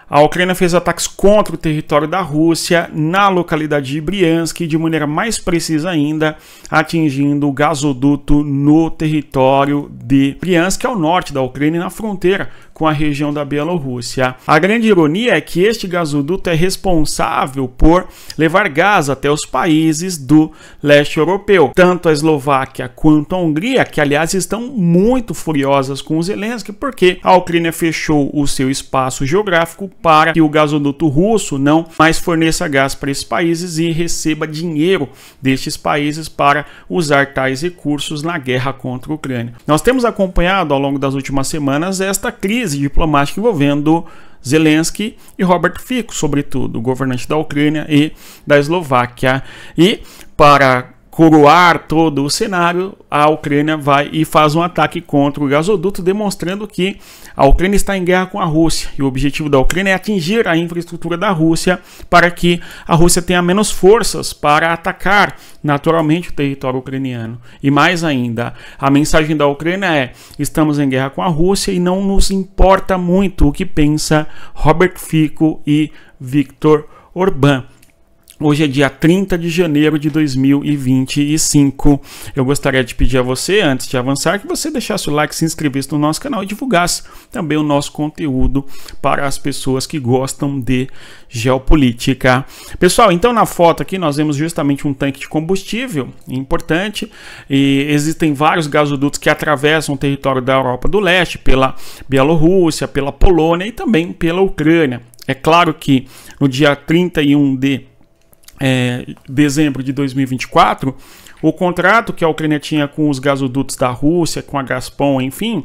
A Ucrânia fez ataques contra o território da Rússia na localidade de Briansk, de maneira mais precisa ainda, atingindo o gasoduto no território de Briansk, ao norte da Ucrânia, na fronteira com a região da Bielorrússia. A grande ironia é que este gasoduto é responsável por levar gás até os países do leste europeu, tanto a Eslováquia quanto a Hungria, que aliás estão muito furiosas com o Zelensky, porque a Ucrânia fechou o seu espaço geográfico para que o gasoduto russo não mais forneça gás para esses países e receba dinheiro destes países para usar tais recursos na guerra contra a Ucrânia. Nós temos acompanhado ao longo das últimas semanas esta crise diplomática envolvendo Zelensky e Robert Fico, sobretudo, o governante da Ucrânia e da Eslováquia. E para coroar todo o cenário, a Ucrânia vai e faz um ataque contra o gasoduto, demonstrando que a Ucrânia está em guerra com a Rússia. E o objetivo da Ucrânia é atingir a infraestrutura da Rússia para que a Rússia tenha menos forças para atacar naturalmente o território ucraniano. E mais ainda, a mensagem da Ucrânia é: estamos em guerra com a Rússia e não nos importa muito o que pensa Robert Fico e Viktor Orbán. Hoje é dia 30 de janeiro de 2025. Eu gostaria de pedir a você, antes de avançar, que você deixasse o like, se inscrevesse no nosso canal e divulgasse também o nosso conteúdo para as pessoas que gostam de geopolítica. Pessoal, então na foto aqui nós vemos justamente um tanque de combustível importante, e existem vários gasodutos que atravessam o território da Europa do Leste, pela Bielorrússia, pela Polônia e também pela Ucrânia. É claro que no dia 31 de dezembro de 2024, o contrato que a Ucrânia tinha com os gasodutos da Rússia, com a Gazprom, enfim,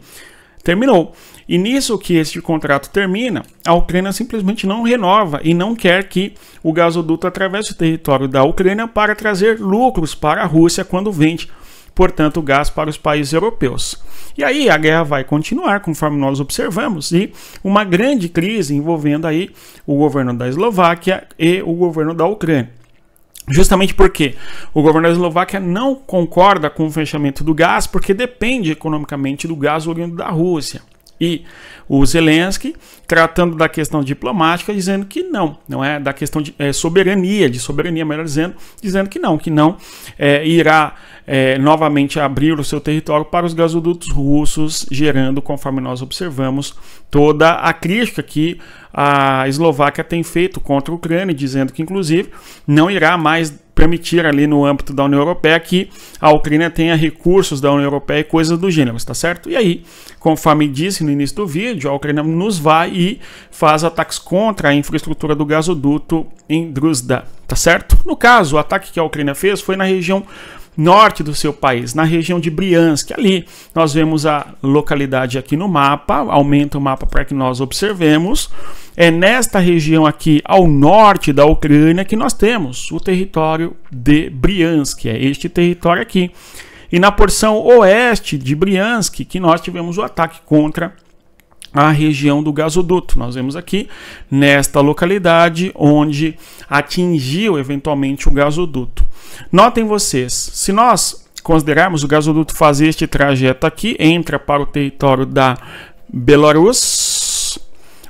terminou. E nisso que este contrato termina, a Ucrânia simplesmente não renova e não quer que o gasoduto atravesse o território da Ucrânia para trazer lucros para a Rússia quando vende, portanto, gás para os países europeus. E aí a guerra vai continuar, conforme nós observamos, e uma grande crise envolvendo aí o governo da Eslováquia e o governo da Ucrânia. Justamente porque o governo da Eslováquia não concorda com o fechamento do gás, porque depende economicamente do gás oriundo da Rússia. E o Zelensky, tratando da questão diplomática, dizendo que não é da questão de soberania, melhor dizendo que não irá novamente abrir o seu território para os gasodutos russos, gerando, conforme nós observamos, toda a crítica que a Eslováquia tem feito contra a Ucrânia, dizendo que, inclusive, não irá mais permitir ali no âmbito da União Europeia que a Ucrânia tenha recursos da União Europeia e coisas do gênero, está certo? E aí, conforme disse no início do vídeo, a Ucrânia nos vai e faz ataques contra a infraestrutura do gasoduto em Druzhda, tá certo? No caso, o ataque que a Ucrânia fez foi na região norte do seu país, na região de Briansk. Ali nós vemos a localidade aqui no mapa, aumenta o mapa para que nós observemos. É nesta região aqui ao norte da Ucrânia que nós temos o território de Briansk, é este território aqui. E na porção oeste de Briansk que nós tivemos o ataque contra a região do gasoduto. Nós vemos aqui nesta localidade onde atingiu eventualmente o gasoduto. Notem vocês, se nós considerarmos o gasoduto fazer este trajeto aqui, entra para o território da Belarus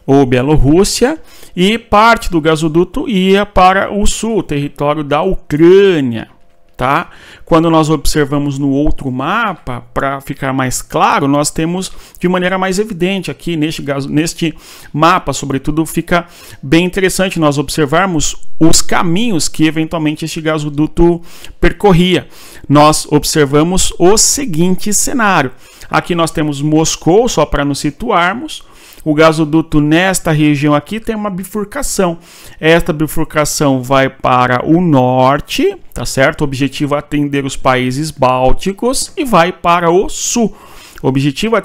ou Bielorrússia, e parte do gasoduto ia para o sul, o território da Ucrânia. Tá? Quando nós observamos no outro mapa, para ficar mais claro, nós temos de maneira mais evidente aqui neste mapa, sobretudo, fica bem interessante nós observarmos os caminhos que eventualmente este gasoduto percorria. Nós observamos o seguinte cenário. Aqui nós temos Moscou, só para nos situarmos. O gasoduto nesta região aqui tem uma bifurcação. Esta bifurcação vai para o norte, tá certo? O objetivo é atender os países bálticos, e vai para o sul. O objetivo é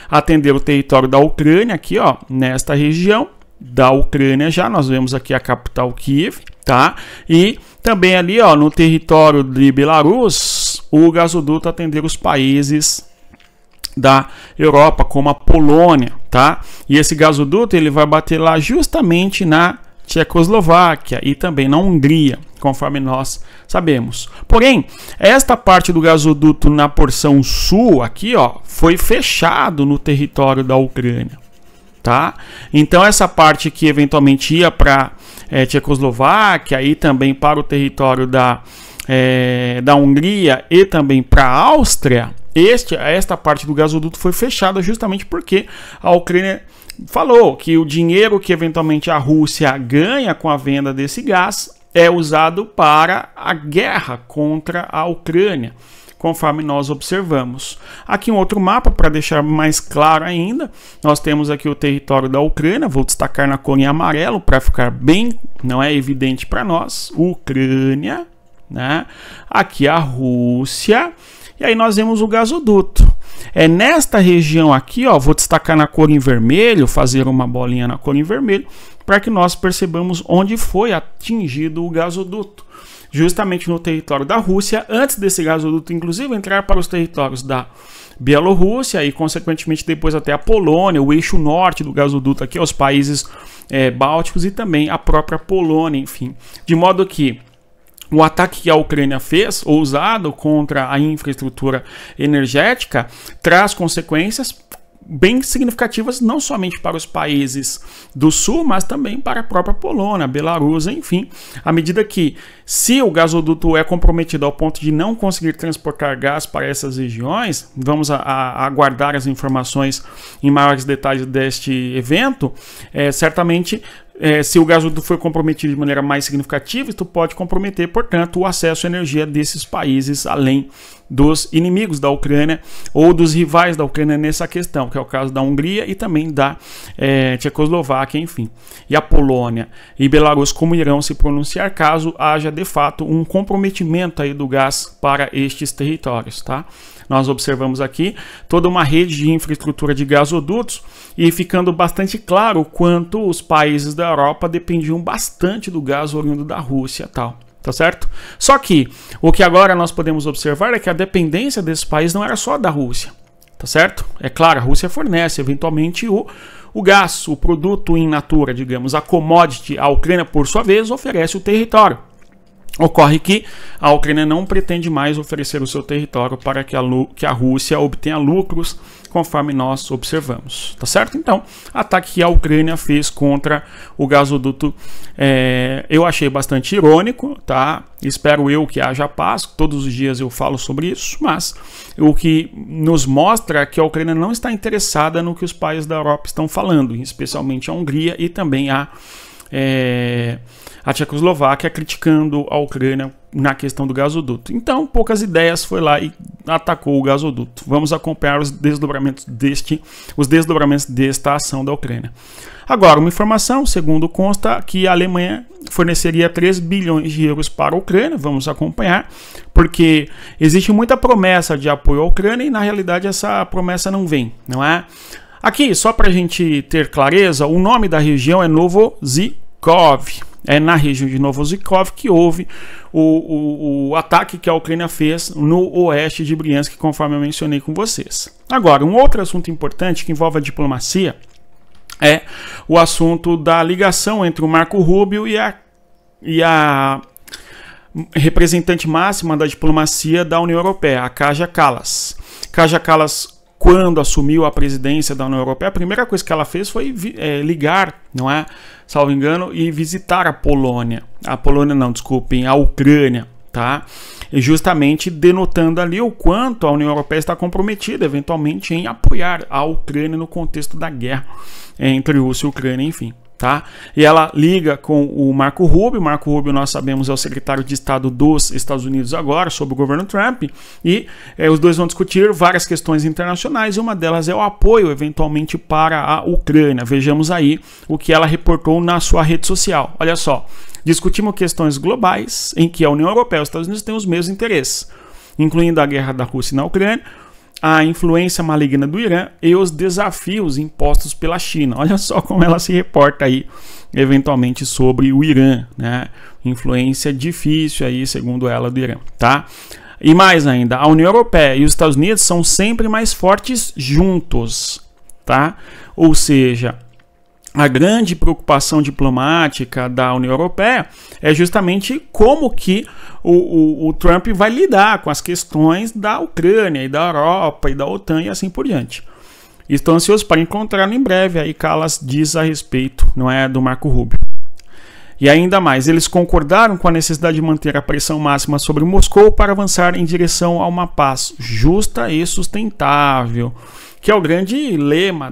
atender o território da Ucrânia aqui, ó, nesta região da Ucrânia já. Nós vemos aqui a capital Kiev, tá? E também ali, ó, no território de Belarus, o gasoduto atender os países da Europa, como a Polônia, tá? E esse gasoduto ele vai bater lá justamente na Tchecoslováquia e também na Hungria, conforme nós sabemos. Porém, esta parte do gasoduto na porção sul aqui, ó, foi fechado no território da Ucrânia, tá? Então essa parte que eventualmente ia para Tchecoslováquia e também para o território da Hungria e também para a Áustria, esta parte do gasoduto foi fechada justamente porque a Ucrânia falou que o dinheiro que eventualmente a Rússia ganha com a venda desse gás é usado para a guerra contra a Ucrânia, conforme nós observamos. Aqui um outro mapa para deixar mais claro ainda. Nós temos aqui o território da Ucrânia, vou destacar na cor em amarelo para ficar bem, não é evidente para nós, Ucrânia, né? Aqui a Rússia, e aí nós vemos o gasoduto. É nesta região aqui, ó, vou destacar na cor em vermelho, fazer uma bolinha na cor em vermelho, para que nós percebamos onde foi atingido o gasoduto. Justamente no território da Rússia, antes desse gasoduto, inclusive, entrar para os territórios da Bielorrússia e, consequentemente, depois até a Polônia, o eixo norte do gasoduto aqui, os países bálticos e também a própria Polônia, enfim. De modo que o ataque que a Ucrânia fez, ousado contra a infraestrutura energética, traz consequências bem significativas não somente para os países do sul, mas também para a própria Polônia, Belarus, enfim, à medida que, se o gasoduto é comprometido ao ponto de não conseguir transportar gás para essas regiões, vamos aguardar as informações em maiores detalhes deste evento, certamente se o gasoduto for comprometido de maneira mais significativa, isso pode comprometer, portanto, o acesso à energia desses países, além dos inimigos da Ucrânia ou dos rivais da Ucrânia nessa questão, que é o caso da Hungria e também da Tchecoslováquia, enfim. E a Polônia e Belarus, como irão se pronunciar caso haja, de fato, um comprometimento aí do gás para estes territórios, tá? Nós observamos aqui toda uma rede de infraestrutura de gasodutos e ficando bastante claro o quanto os países da Europa dependiam bastante do gás oriundo da Rússia e tal. Tá certo? Só que o que agora nós podemos observar é que a dependência desses países não era só da Rússia. Tá certo? É claro, a Rússia fornece eventualmente o gás, o produto in natura, digamos, a commodity. A Ucrânia, por sua vez, oferece o território. Ocorre que a Ucrânia não pretende mais oferecer o seu território para que a Rússia obtenha lucros, conforme nós observamos, tá certo? Então, ataque que a Ucrânia fez contra o gasoduto, eu achei bastante irônico, tá? Espero eu que haja paz, todos os dias eu falo sobre isso, mas o que nos mostra é que a Ucrânia não está interessada no que os países da Europa estão falando, especialmente a Hungria e também a Tchecoslováquia, criticando a Ucrânia na questão do gasoduto. Então, poucas ideias, foi lá e atacou o gasoduto. Vamos acompanhar os desdobramentos desta ação da Ucrânia. Agora, uma informação, segundo consta, que a Alemanha forneceria 3 bilhões de euros para a Ucrânia. Vamos acompanhar, porque existe muita promessa de apoio à Ucrânia e, na realidade, essa promessa não vem, não é? Aqui, só para a gente ter clareza, o nome da região é Novozhikov. É na região de Novozhikov que houve o ataque que a Ucrânia fez no oeste de Briansk, conforme eu mencionei com vocês. Agora, um outro assunto importante que envolve a diplomacia é o assunto da ligação entre o Marco Rubio e a representante máxima da diplomacia da União Europeia, a Kaja Kallas. Kaja Kallas, quando assumiu a presidência da União Europeia, a primeira coisa que ela fez foi ligar, não é, salvo engano, e visitar a Polônia. A Polônia não, desculpem, a Ucrânia, tá? E justamente denotando ali o quanto a União Europeia está comprometida, eventualmente, em apoiar a Ucrânia no contexto da guerra entre Rússia e Ucrânia, enfim. Tá? E ela liga com o Marco Rubio. O Marco Rubio, nós sabemos, é o secretário de Estado dos Estados Unidos agora, sob o governo Trump, e os dois vão discutir várias questões internacionais, e uma delas é o apoio, eventualmente, para a Ucrânia. Vejamos aí o que ela reportou na sua rede social. Olha só, discutimos questões globais em que a União Europeia e os Estados Unidos têm os mesmos interesses, incluindo a guerra da Rússia na Ucrânia, a influência maligna do Irã e os desafios impostos pela China. Olha só como ela se reporta aí, eventualmente, sobre o Irã, né? Influência difícil aí, segundo ela, do Irã, tá? E mais ainda, a União Europeia e os Estados Unidos são sempre mais fortes juntos, tá? Ou seja, a grande preocupação diplomática da União Europeia é justamente como que o Trump vai lidar com as questões da Ucrânia e da Europa e da OTAN e assim por diante. Estou ansioso para encontrá-lo em breve. Aí Kallas diz a respeito, não é, do Marco Rubio. E ainda mais, eles concordaram com a necessidade de manter a pressão máxima sobre Moscou para avançar em direção a uma paz justa e sustentável, que é o grande lema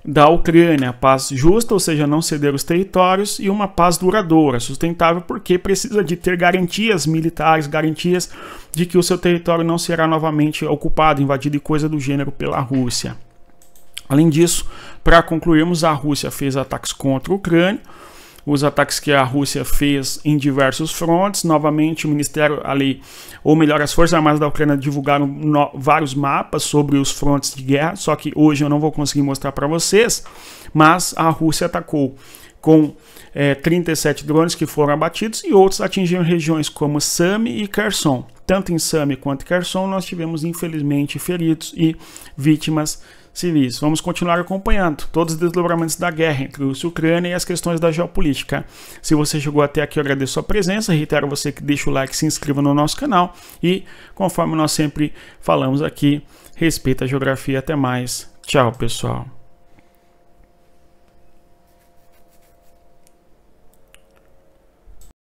da Ucrânia. Paz justa, ou seja, não ceder os territórios, e uma paz duradoura, sustentável, porque precisa de ter garantias militares, garantias de que o seu território não será novamente ocupado, invadido e coisa do gênero pela Rússia. Além disso, para concluirmos, a Rússia fez ataques contra a Ucrânia, os ataques que a Rússia fez em diversos frontes. Novamente, o Ministério ali, ou melhor, as Forças Armadas da Ucrânia divulgaram vários mapas sobre os frontes de guerra, só que hoje eu não vou conseguir mostrar para vocês, mas a Rússia atacou com 37 drones que foram abatidos e outros atingiram regiões como Sami e Kherson. Tanto em Sami quanto em Kherson nós tivemos, infelizmente, feridos e vítimas civis. Vamos continuar acompanhando todos os desdobramentos da guerra entre Rússia e Ucrânia e as questões da geopolítica. Se você chegou até aqui, eu agradeço a presença. Reitero a você que deixa o like, se inscreva no nosso canal e, conforme nós sempre falamos aqui, respeita a geografia. Até mais. Tchau, pessoal.